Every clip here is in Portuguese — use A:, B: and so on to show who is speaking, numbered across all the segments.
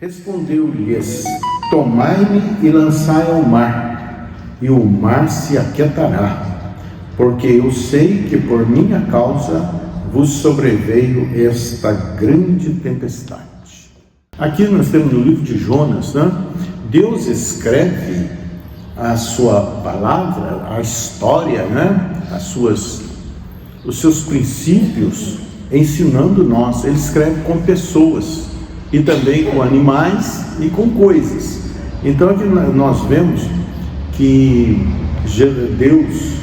A: Respondeu-lhes: tomai-me e lançai ao mar, e o mar se aquietará, porque eu sei que por minha causa vos sobreveio esta grande tempestade. Aqui nós temos no livro de Jonas, né? Deus escreve a sua palavra, a história, né? Os seus princípios, ensinando nós. Ele escreve com pessoas e também com animais e com coisas. Então aqui nós vemos que Deus,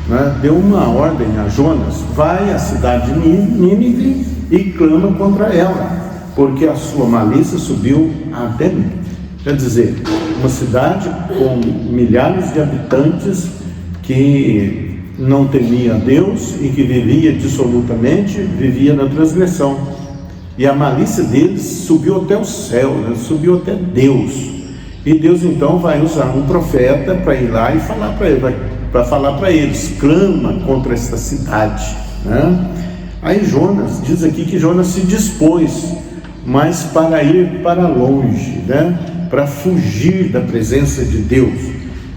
A: né, deu uma ordem a Jonas: vai à cidade de Nínive e clama contra ela, porque a sua malícia subiu até mim. Quer dizer, uma cidade com milhares de habitantes que não temia a Deus e que vivia na transgressão. E a malícia deles subiu até o céu, né? Subiu até Deus. E Deus então vai usar um profeta para ir lá e falar para eles: clama contra esta cidade, né? Aí Jonas, diz aqui que Jonas se dispôs, mas para ir para longe, né? Para fugir da presença de Deus.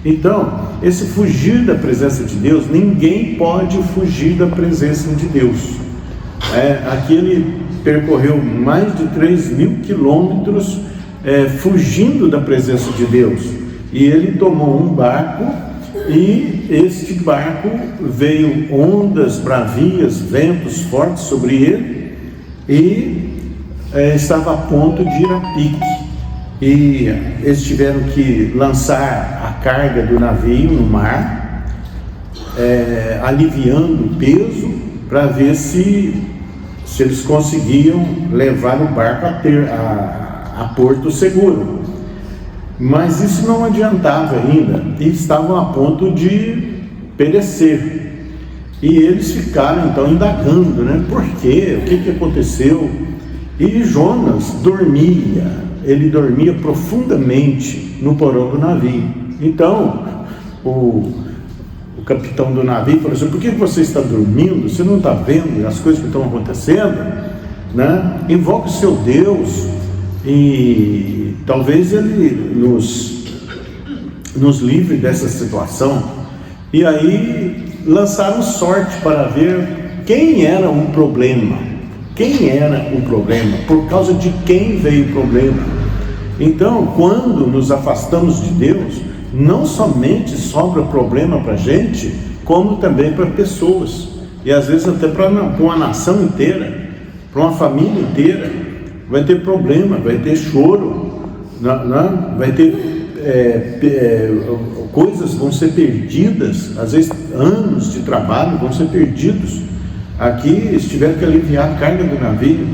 A: Então, esse fugir da presença de Deus, ninguém pode fugir da presença de Deus. Aqui ele percorreu mais de 3.000 quilômetros fugindo da presença de Deus. E ele tomou um barco, e este barco veio ondas bravias, ventos fortes sobre ele, e estava a ponto de ir a pique. E eles tiveram que lançar a carga do navio no mar, aliviando o peso, para ver se eles conseguiam levar o barco a porto seguro. Mas isso não adiantava ainda, e estavam a ponto de perecer. E eles ficaram então indagando, né? Por quê? O que aconteceu? E Jonas ele dormia profundamente no porão do navio. Então o capitão do navio falou assim: por que você está dormindo? Você não está vendo as coisas que estão acontecendo, né? Invoca o seu Deus e talvez ele nos livre dessa situação. E aí lançaram sorte para ver quem era o problema. Por causa de quem veio o problema. Então, quando nos afastamos de Deus, não somente sobra problema para a gente, como também para pessoas, e às vezes até para uma nação inteira, para uma família inteira. Vai ter problema, vai ter choro, vai ter coisas vão ser perdidas, às vezes anos de trabalho vão ser perdidos. Aqui eles tiveram que aliviar a carga do navio.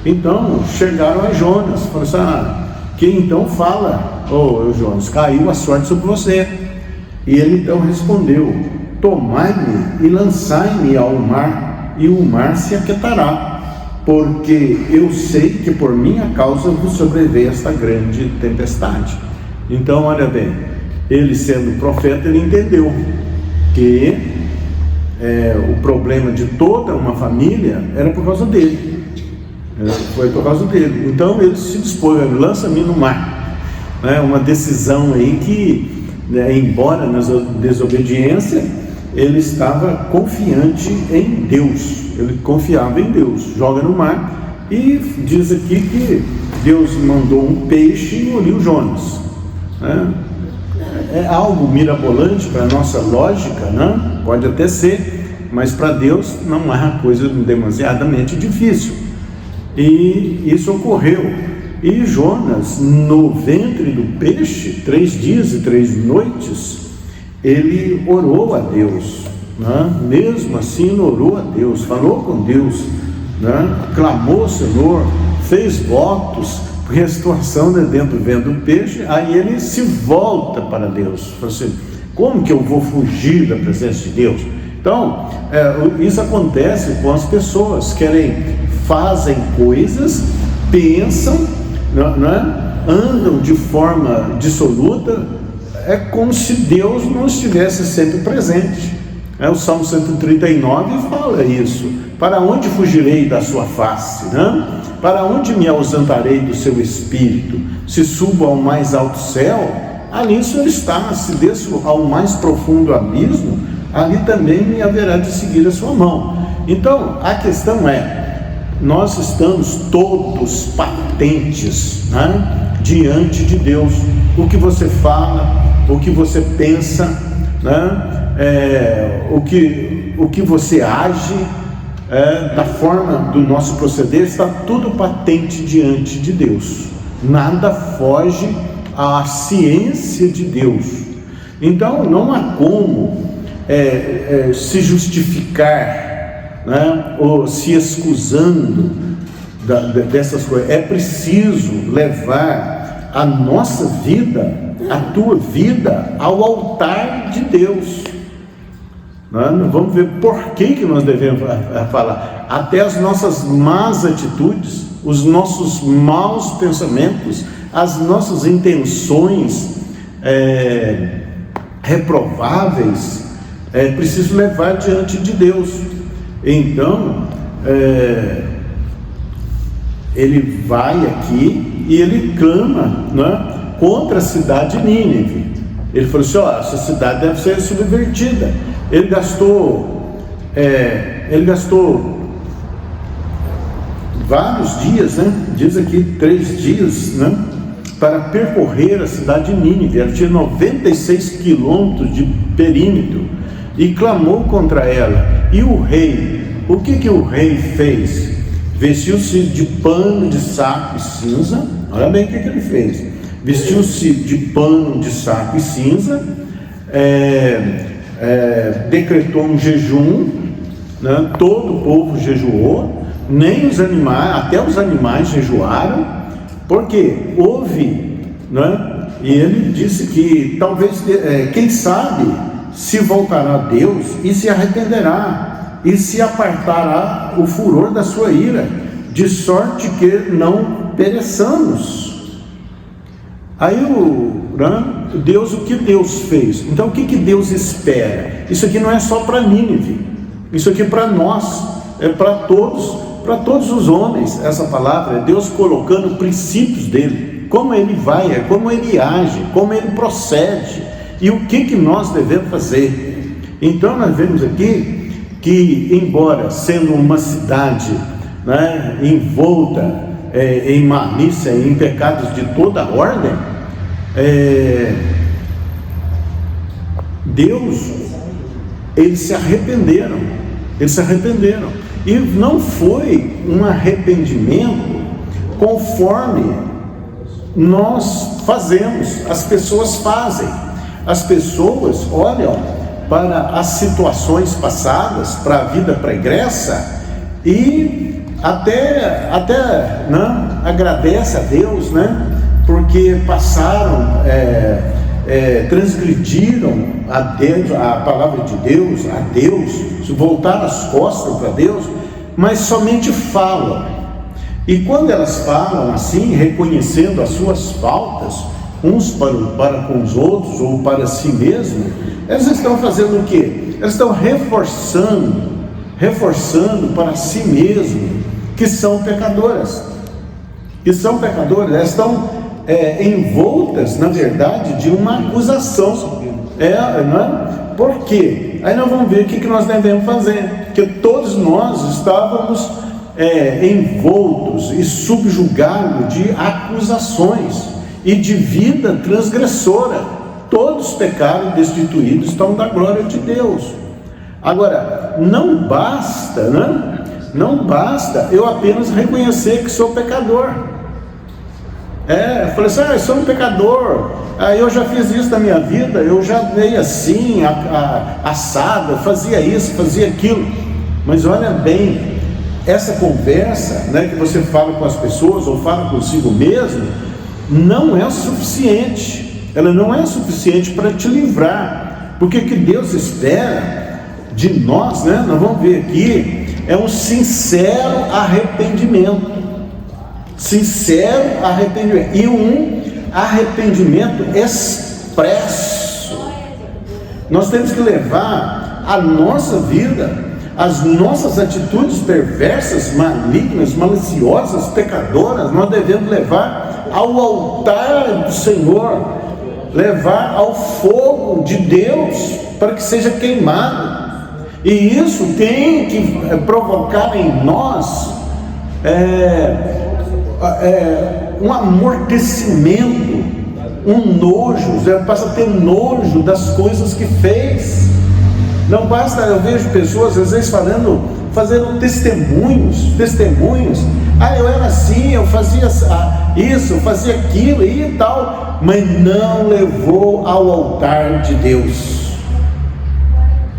A: Então chegaram a Jonas, falaram assim: quem então fala? Jonas, caiu a sorte sobre você. E ele então respondeu: tomai-me e lançai-me ao mar, e o mar se aquietará, porque eu sei que por minha causa vos sobreveio esta grande tempestade. Então, olha bem, ele sendo profeta, ele entendeu que o problema de toda uma família era por causa dele. Foi por causa dele. Então ele se dispôs: lança-me no mar. Uma decisão aí que, embora na desobediência, ele estava confiante em Deus. Ele confiava em Deus. Joga no mar, e diz aqui que Deus mandou um peixe e engoliu Jonas. É algo mirabolante para a nossa lógica, né? Pode até ser, mas para Deus não é coisa demasiadamente difícil. E isso ocorreu. E Jonas, no ventre do peixe, 3 dias e 3 noites, ele orou a Deus, né? Mesmo assim ele orou a Deus, falou com Deus, né? Clamou ao Senhor, fez votos, porque a situação dentro do ventre do peixe. Aí ele se volta para Deus, fala assim: como que eu vou fugir da presença de Deus? Então, isso acontece com as pessoas, fazem coisas, pensam, né? Andam de forma dissoluta, é como se Deus não estivesse sempre presente. O Salmo 139 fala isso: para onde fugirei da sua face, né? para onde me ausentarei do seu espírito? Se subo ao mais alto céu, ali o Senhor está. Se desço ao mais profundo abismo, ali também me haverá de seguir a sua mão. Então, a questão é, nós estamos todos patentes, né, diante de Deus. O que você fala, o que você pensa, né, o que você age, da forma do nosso proceder, está tudo patente diante de Deus. Nada foge à ciência de Deus. Então não há como se justificar, né, ou se excusando dessas coisas. É preciso levar a nossa vida, a tua vida, ao altar de Deus. Vamos ver por que nós devemos falar. Até as nossas más atitudes, os nossos maus pensamentos, as nossas intenções reprováveis, preciso levar diante de Deus. Então, ele vai aqui e ele clama, né, contra a cidade de Nínive. Ele falou assim: essa cidade deve ser subvertida. Ele gastou vários dias, né? Diz aqui 3 dias, né, para percorrer a cidade de Nínive. Ela tinha 96 quilômetros de perímetro e clamou contra ela. E o rei, o que o rei fez? Vestiu-se de pano de saco e cinza. Olha bem o que ele fez. Vestiu-se de pano de saco e cinza, decretou um jejum, né? Todo o povo jejuou, nem os animais, até os animais jejuaram, porque houve, né? E ele disse que talvez, quem sabe, se voltará a Deus e se arrependerá e se apartará o furor da sua ira, de sorte que não pereçamos. Aí Deus, o que Deus fez? Então o que Deus espera? Isso aqui não é só para Nínive, isso aqui é para nós, é para todos os homens. Essa palavra é Deus colocando princípios dele, como ele vai, como ele age, como ele procede, e o que nós devemos fazer. Então nós vemos aqui que, embora sendo uma cidade, né, envolta em malícia e em pecados de toda ordem, Deus, eles se arrependeram, e não foi um arrependimento conforme nós fazemos, as pessoas fazem. As pessoas olham para as situações passadas, para a vida pregressa, e até né, agradece a Deus, né, porque passaram, transgrediram a Deus, a palavra de Deus, a Deus, voltaram as costas para Deus, mas somente falam. E quando elas falam assim, reconhecendo as suas faltas, uns para com os outros ou para si mesmos, elas estão fazendo o quê? Elas estão reforçando para si mesmos que são pecadoras, elas estão envoltas, na verdade, de uma acusação. Por quê? Aí nós vamos ver o que nós devemos fazer, porque todos nós estávamos envoltos e subjugados de acusações e de vida transgressora. Todos pecaram e destituídos estão da glória de Deus. Agora, não basta, né? Não basta eu apenas reconhecer que sou pecador. Eu falei assim: eu sou um pecador, eu já fiz isso na minha vida, eu já dei assim, assado, fazia isso, fazia aquilo. Mas olha bem, essa conversa, né, que você fala com as pessoas ou fala consigo mesmo, não é suficiente. Ela não é suficiente para te livrar, porque o que Deus espera de nós, né, nós vamos ver aqui, é um sincero arrependimento. E um arrependimento expresso. Nós temos que levar a nossa vida, as nossas atitudes perversas, malignas, maliciosas, pecadoras, nós devemos levar ao altar do Senhor, levar ao fogo de Deus, para que seja queimado. E isso tem que provocar em nós um amortecimento, um nojo. Você passa a ter nojo das coisas que fez. Não basta, eu vejo pessoas às vezes fazendo testemunhos. Eu era assim, eu fazia isso, eu fazia aquilo e tal, mas não levou ao altar de Deus.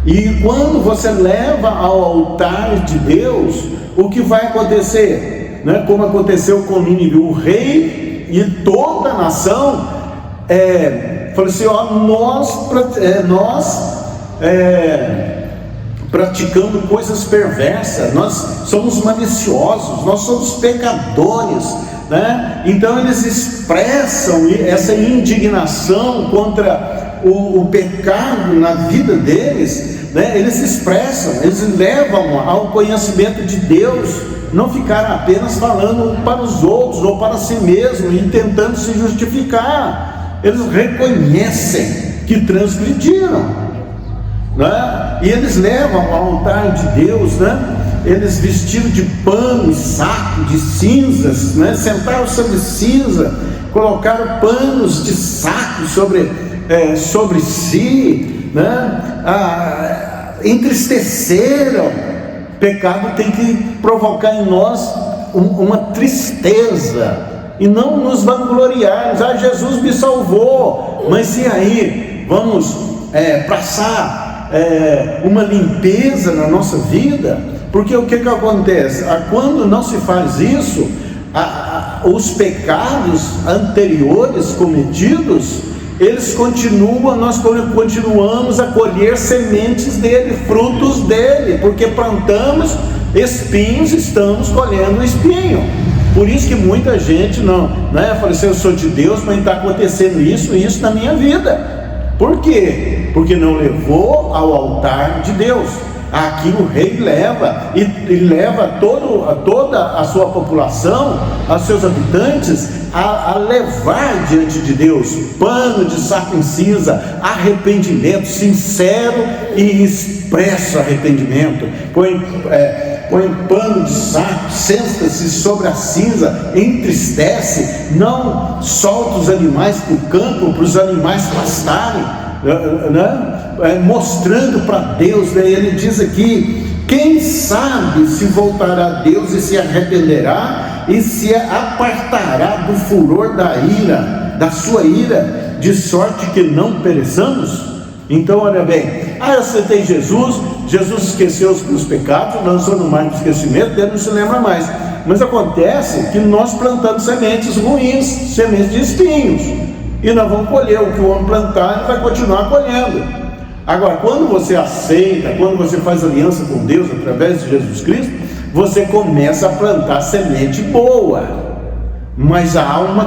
A: E quando você leva ao altar de Deus, o que vai acontecer? Né? Como aconteceu com Nínive, o rei e toda a nação falou assim: nós praticando coisas perversas, nós somos maliciosos, nós somos pecadores, né? Então eles expressam essa indignação contra o pecado na vida deles, né? Eles expressam, eles levam ao conhecimento de Deus, não ficaram apenas falando para os outros ou para si mesmo e tentando se justificar. Eles reconhecem que transgrediram, né? E eles levam ao altar de Deus, né? Eles vestiram de pano e saco de cinzas, né? Sentaram sobre cinza, colocaram panos de saco sobre si, né? Entristeceram. Pecado tem que provocar em nós uma tristeza e não nos vangloriarmos. Jesus me salvou, mas e aí? Vamos passar uma limpeza na nossa vida? Porque o que acontece? Quando não se faz isso, os pecados anteriores cometidos, eles continuam, nós continuamos a colher sementes dele, frutos dele, porque plantamos espinhos, estamos colhendo espinho. Por isso que muita gente fala assim: eu sou de Deus, mas está acontecendo isso na minha vida. Por quê? Porque não levou ao altar de Deus. Aqui o rei leva, e leva toda a sua população, aos seus habitantes, a levar diante de Deus pano de saco em cinza, arrependimento sincero e expresso arrependimento. Põe pano de saco, senta-se sobre a cinza, entristece, não solta os animais para o campo, para os animais pastarem, né? Mostrando para Deus, né? Ele diz aqui: quem sabe se voltará a Deus e se arrependerá e se apartará do furor da sua ira, de sorte que não pereçamos? Então olha bem, eu aceitei Jesus esqueceu os meus pecados, lançou no mar do esquecimento, Deus não se lembra mais. Mas acontece que nós plantamos sementes ruins, sementes de espinhos, e nós vamos colher o que o homem plantar, ele vai continuar colhendo. Agora, quando você aceita, quando você faz aliança com Deus através de Jesus Cristo, você começa a plantar semente boa, mas há uma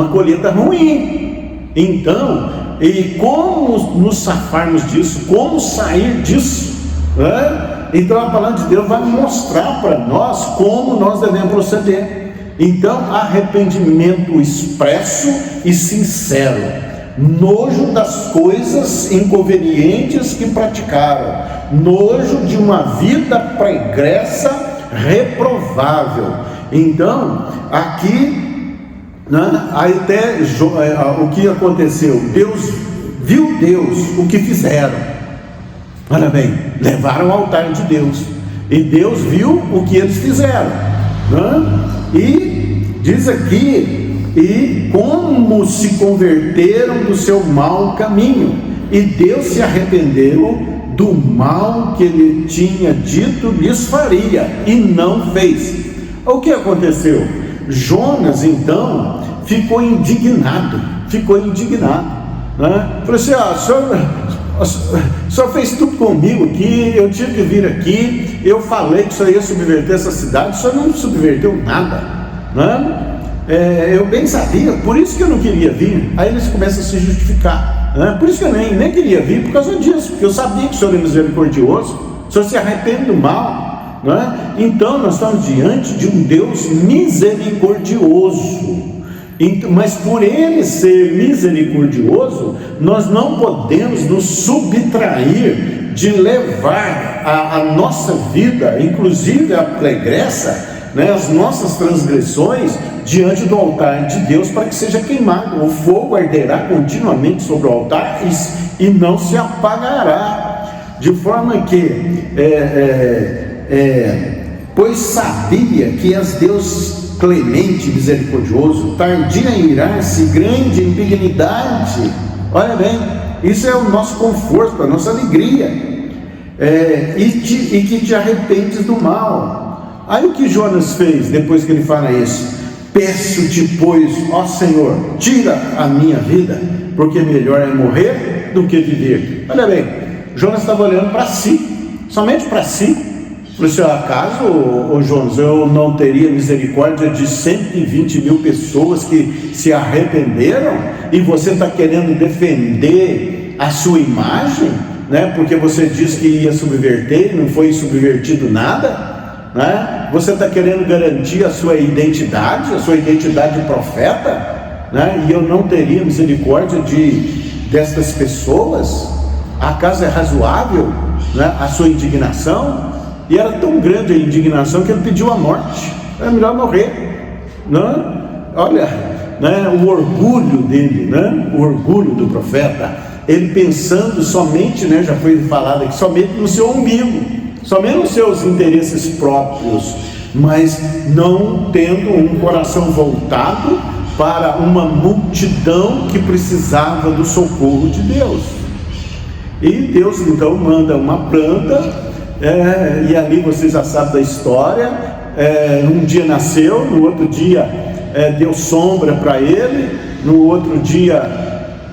A: colheita ruim. Então, e como nos safarmos disso, como sair disso, né? Então a palavra de Deus vai mostrar para nós como nós devemos proceder. Então, arrependimento expresso e sincero, nojo das coisas inconvenientes que praticaram, nojo de uma vida pregressa, reprovável. Então, aqui, né, até o que aconteceu? Viu o que fizeram. Olha bem, levaram ao altar de Deus, e Deus viu o que eles fizeram, né? E diz aqui: e como se converteram do seu mau caminho, e Deus se arrependeu do mal que ele tinha dito lhes faria, e não fez. O que aconteceu? Jonas então ficou indignado, né? Falou assim: o senhor fez tudo comigo aqui, eu tive que vir aqui, eu falei que o senhor ia subverter essa cidade, o senhor não subverteu nada, né? Eu bem sabia, por isso que eu não queria vir. Aí eles começam a se justificar, né? Por isso que eu nem queria vir, por causa disso, porque eu sabia que o Senhor é misericordioso, senhor se arrepende do mal, não é? Então nós estamos diante de um Deus misericordioso. Mas por Ele ser misericordioso, nós não podemos nos subtrair de levar a nossa vida, inclusive a pregressa, né, as nossas transgressões, diante do altar de Deus, para que seja queimado. O fogo arderá continuamente sobre o altar e não se apagará, de forma que pois sabia que és Deus clemente, misericordioso, tardio em irar-se, grande em benignidade. Olha bem, isso é o nosso conforto, a nossa alegria, e que te arrependes do mal. Aí o que Jonas fez depois que ele fala isso? Peço-te, pois, ó Senhor, tira a minha vida, porque melhor é morrer do que viver. Olha bem, Jonas estava olhando para si, somente para si. Falei assim: acaso, Jonas, eu não teria misericórdia de 120 mil pessoas que se arrependeram, e você está querendo defender a sua imagem, né? Porque você disse que ia subverter e não foi subvertido nada, né? Você está querendo garantir a sua identidade de profeta, né? E eu não teria misericórdia destas pessoas? Acaso é razoável, né, a sua indignação? E era tão grande a indignação que ele pediu a morte. Era melhor morrer, né? Olha, né, o orgulho dele, né? O orgulho do profeta, ele pensando somente, né, já foi falado aqui, somente no seu umbigo, somente nos seus interesses próprios, mas não tendo um coração voltado para uma multidão que precisava do socorro de Deus. E Deus então manda uma planta, e ali vocês já sabem da história. Um dia nasceu, no outro dia deu sombra para ele, no outro dia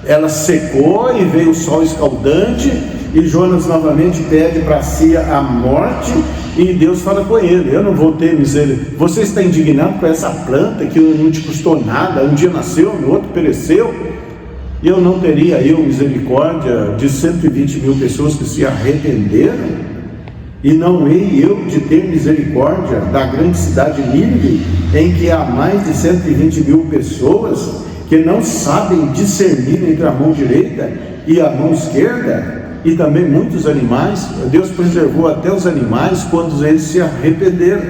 A: ela secou e veio o sol escaldante, e Jonas novamente pede para si a morte, e Deus fala com ele: eu não vou ter misericórdia, você está indignado com essa planta que não te custou nada, um dia nasceu, no outro pereceu, e eu não teria misericórdia de 120 mil pessoas que se arrependeram? E não hei eu de ter misericórdia da grande cidade Nínive, em que há mais de 120 mil pessoas que não sabem discernir entre a mão direita e a mão esquerda, e também muitos animais? Deus preservou até os animais quando eles se arrependeram.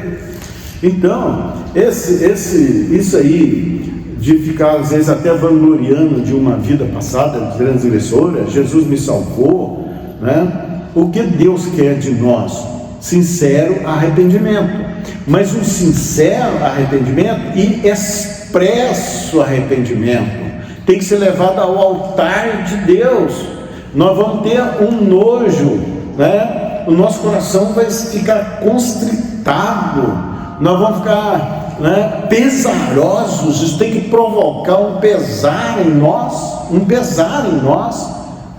A: Então, isso aí de ficar às vezes até vangloriando de uma vida passada transgressora, Jesus me salvou, né? O que Deus quer de nós? Sincero arrependimento, mas um sincero arrependimento e expresso arrependimento tem que ser levado ao altar de Deus. Nós vamos ter um nojo, né? O nosso coração vai ficar constritado, nós vamos ficar, né, pesarosos. Isso tem que provocar um pesar em nós,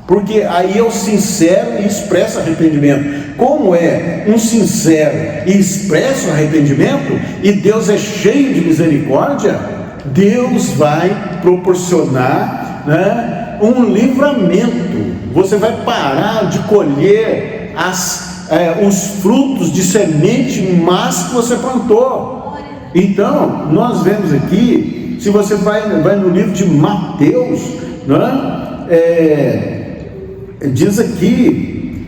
A: porque aí é o sincero e expresso arrependimento. Como é um sincero e expresso arrependimento, e Deus é cheio de misericórdia, Deus vai proporcionar, né, um livramento. Você vai parar de colher os frutos de semente más que você plantou. Então, nós vemos aqui, se você vai no livro de Mateus, né, diz aqui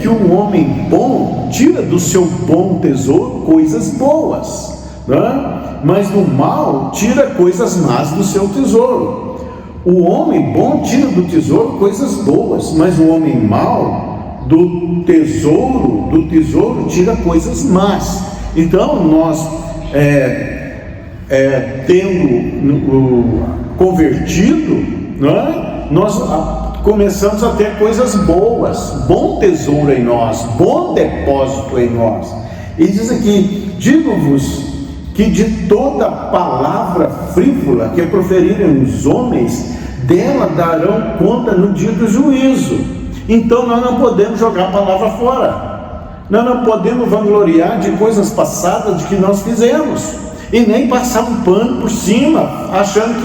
A: que um homem bom tira do seu bom tesouro coisas boas, né? Mas do mal tira coisas más do seu tesouro. O homem bom tira do tesouro coisas boas, mas o homem mau do tesouro tira coisas más. Então nós, tendo convertido, né, nós começamos a ter coisas boas, bom tesouro em nós, bom depósito em nós. E diz aqui: digo-vos que de toda palavra frívola que proferirem os homens, dela darão conta no dia do juízo. Então nós não podemos jogar a palavra fora, nós não podemos vangloriar de coisas passadas de que nós fizemos, e nem passar um pano por cima, achando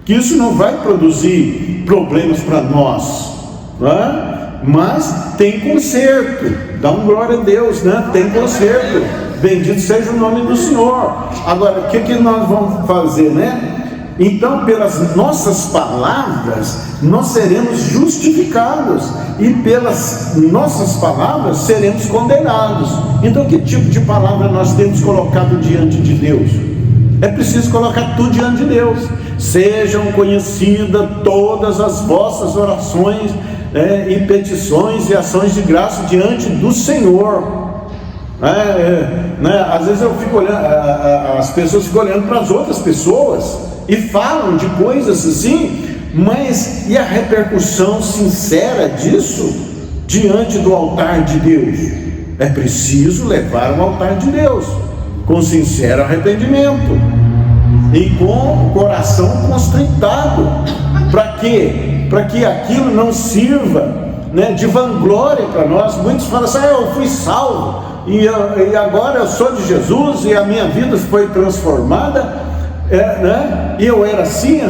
A: que isso não vai produzir problemas para nós, não é? Mas tem conserto, dá um glória a Deus, né? Tem conserto, bendito seja o nome do Senhor. Agora, o que nós vamos fazer, né? Então, pelas nossas palavras, nós seremos justificados, e pelas nossas palavras seremos condenados. Então, que tipo de palavra nós temos colocado diante de Deus? É preciso colocar tudo diante de Deus. Sejam conhecidas todas as vossas orações, e petições e ações de graça diante do Senhor. Às vezes eu fico olhando, as pessoas ficam olhando para as outras pessoas e falam de coisas assim, mas e a repercussão sincera disso diante do altar de Deus? É preciso levar ao altar de Deus com sincero arrependimento e com o coração constritado. Para quê? Para que aquilo não sirva, né, de vanglória para nós. Muitos falam assim: eu fui salvo e agora eu sou de Jesus e a minha vida foi transformada, e eu era assim,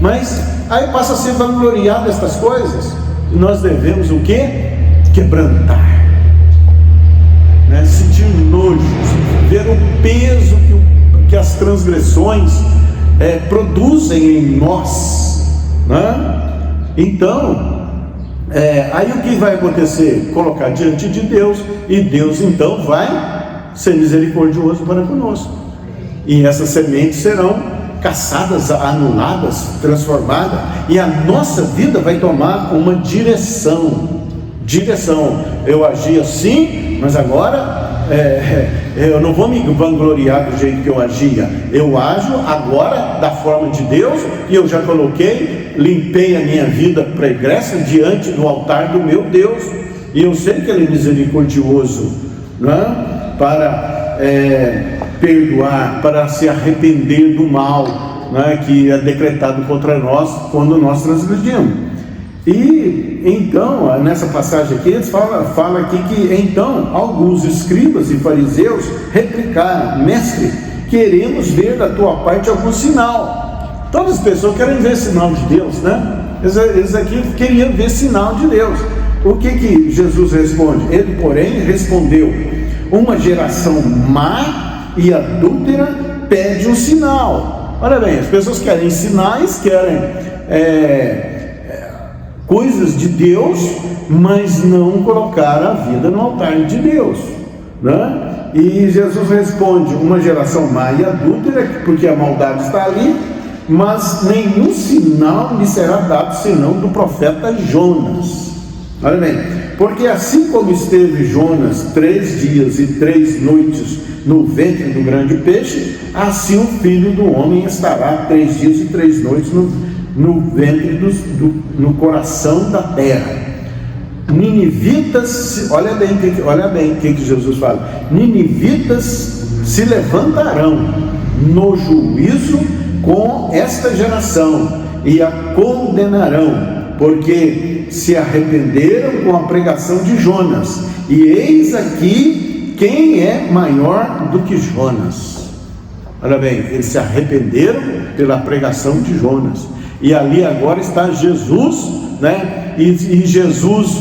A: mas aí passa a ser vangloriado estas coisas. E nós devemos o quê? Quebrantar, né? Sentir nojo, ver o peso que as transgressões produzem em nós, né? Então, aí o que vai acontecer? Colocar diante de Deus, e Deus então vai ser misericordioso para conosco, e essas sementes serão caçadas, anuladas, transformadas, e a nossa vida vai tomar uma direção. Eu agi assim, mas agora eu não vou me vangloriar do jeito que eu agia. Eu ajo agora da forma de Deus, e eu já limpei a minha vida pregressa diante do altar do meu Deus, e eu sei que Ele é misericordioso, né? Para perdoar, para se arrepender do mal, né, que é decretado contra nós quando nós transgredimos. E então, nessa passagem aqui, eles falam aqui que então alguns escribas e fariseus replicaram: mestre, queremos ver da tua parte algum sinal. Todas as pessoas querem ver sinal de Deus, né? Eles aqui queriam ver sinal de Deus. O que Jesus responde? Ele, porém, respondeu: uma geração má e adúltera pede um sinal. Olha bem, as pessoas querem sinais, querem coisas de Deus, mas não colocar a vida no altar de Deus, né? E Jesus responde: uma geração má e adúltera, porque a maldade está ali, mas nenhum sinal lhe será dado senão do profeta Jonas. Olha bem, porque assim como esteve Jonas 3 dias e 3 noites no ventre do grande peixe, assim o Filho do Homem estará 3 dias e 3 noites no ventre no coração da terra. Ninivitas, olha bem o que Jesus fala: ninivitas se levantarão no juízo com esta geração e a condenarão, porque se arrependeram com a pregação de Jonas, e eis aqui quem é maior do que Jonas. Olha bem, eles se arrependeram pela pregação de Jonas, e ali agora está Jesus, né? E Jesus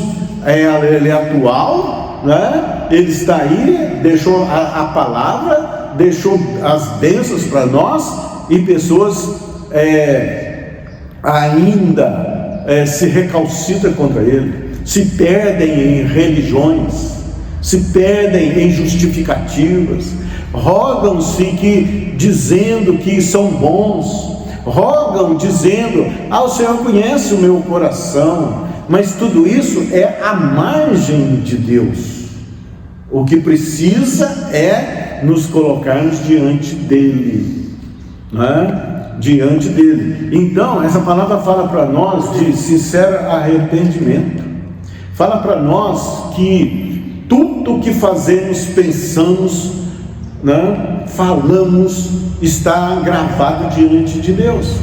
A: ele é atual, né? Ele está aí, deixou a palavra, deixou as bênçãos para nós, e pessoas ainda se recalcitram contra ele, se perdem em religiões, se perdem em justificativas, rogam-se dizendo que são bons, rogam dizendo: o Senhor conhece o meu coração, mas tudo isso é à margem de Deus. O que precisa é nos colocarmos diante dele, né? Diante dele. Então, essa palavra fala para nós de sincero arrependimento, fala para nós que tudo que fazemos, pensamos, né, falamos, está gravado diante de Deus.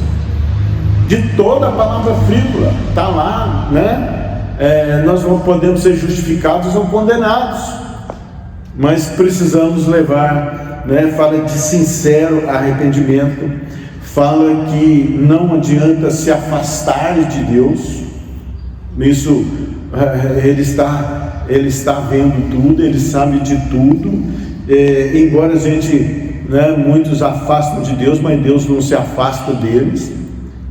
A: De toda a palavra frívola está lá, né? Nós não podemos ser justificados ou condenados, mas precisamos levar, né? Fala de sincero arrependimento, fala que não adianta se afastar de Deus. Isso Ele está vendo tudo, Ele sabe de tudo. Embora a gente, muitos afastam de Deus, mas Deus não se afasta deles.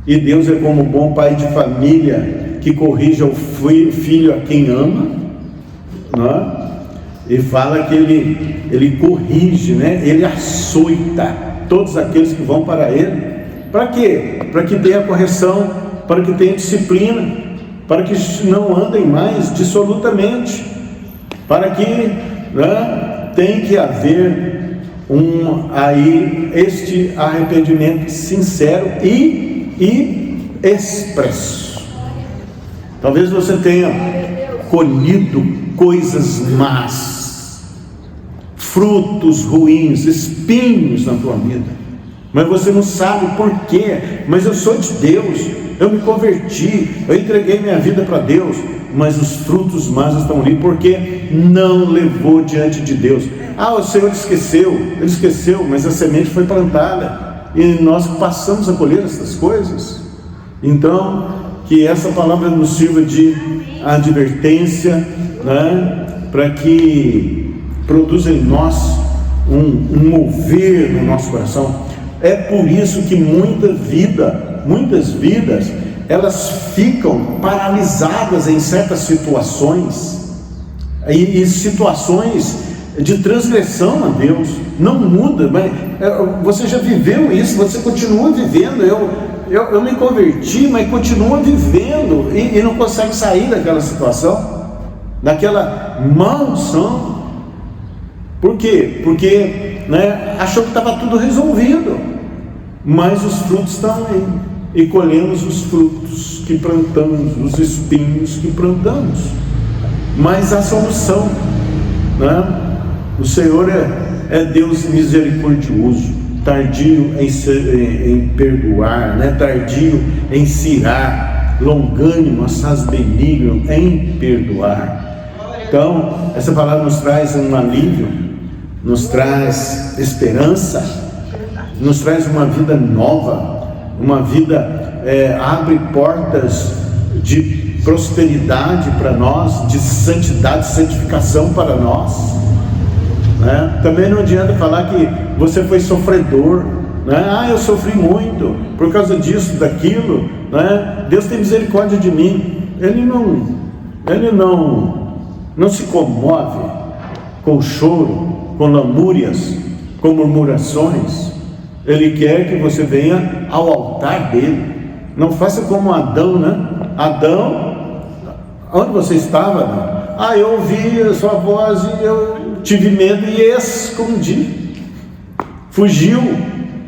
A: E Deus é como bom pai de família que corrige o filho a quem ama, e fala que ele corrige, ele açoita todos aqueles que vão para Ele. Para quê? Para que dê a correção, para que tenha disciplina, para que não andem mais dissolutamente, para que tem que haver este arrependimento sincero e expresso. Talvez você tenha colhido coisas más, frutos ruins, espinhos na tua vida, mas você não sabe por quê. Mas eu sou de Deus, eu me converti, eu entreguei minha vida para Deus, mas os frutos más estão ali porque não levou diante de Deus. O Senhor esqueceu, Ele esqueceu, mas a semente foi plantada e nós passamos a colher essas coisas. Então, que essa palavra nos sirva de advertência, para que produza em nós um mover no nosso coração. É por isso que muitas vidas, elas ficam paralisadas em certas situações, e situações de transgressão a Deus. Não muda, mas você já viveu isso, você continua vivendo. Eu me converti, mas continua vivendo e não consegue sair daquela situação, daquela maldição. Por quê? Porque achou que estava tudo resolvido, mas os frutos estão aí, e colhemos os frutos que plantamos, os espinhos que plantamos. Mas a solução, o Senhor é Deus misericordioso, tardio em perdoar, tardio em cirar, longânimo, assaz benigno em perdoar. Então, essa palavra nos traz um alívio, nos traz esperança, nos traz uma vida nova, uma vida, abre portas de prosperidade para nós, de santidade, santificação para nós. Também não adianta falar que você foi sofredor, eu sofri muito por causa disso, daquilo, Deus tem misericórdia de mim. Ele não se comove com choro, com lamúrias, com murmurações. Ele quer que você venha ao altar dele. Não faça como Adão, Adão, onde você estava? Eu ouvi a sua voz e eu tive medo e escondi. Fugiu.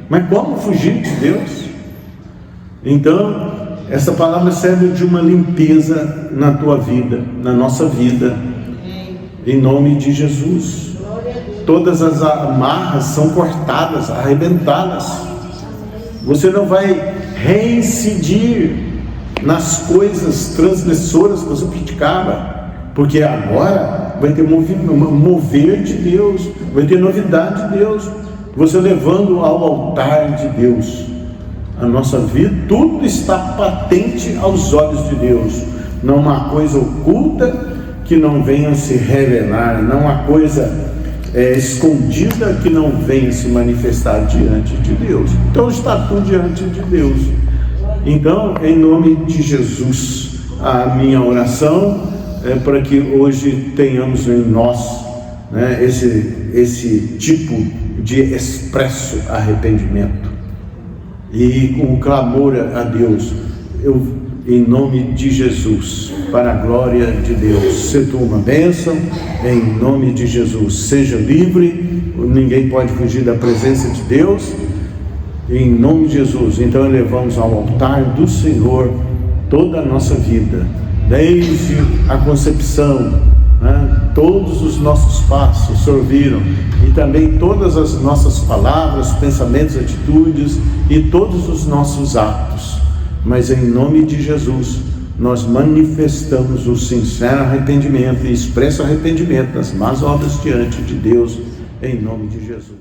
A: Mas como fugir de Deus? Então, essa palavra serve de uma limpeza na tua vida, na nossa vida, em nome de Jesus. Todas as amarras são cortadas, arrebentadas. Você não vai reincidir nas coisas transgressoras que você praticava, porque agora vai ter mover de Deus, vai ter novidade de Deus. Você levando ao altar de Deus a nossa vida, tudo está patente aos olhos de Deus. Não há coisa oculta que não venha se revelar, não há coisa escondida que não venha se manifestar diante de Deus. Então está tudo diante de Deus. Então, em nome de Jesus, a minha oração é para que hoje tenhamos em nós esse tipo de expresso arrependimento, e com clamor a Deus, em nome de Jesus, para a glória de Deus. Se tu uma bênção, em nome de Jesus, seja livre, ninguém pode fugir da presença de Deus, em nome de Jesus. Então elevamos ao altar do Senhor toda a nossa vida, desde a concepção, todos os nossos passos, o Senhor viram, e também todas as nossas palavras, pensamentos, atitudes e todos os nossos atos. Mas em nome de Jesus, nós manifestamos o sincero arrependimento e expresso arrependimento das más obras diante de Deus, em nome de Jesus.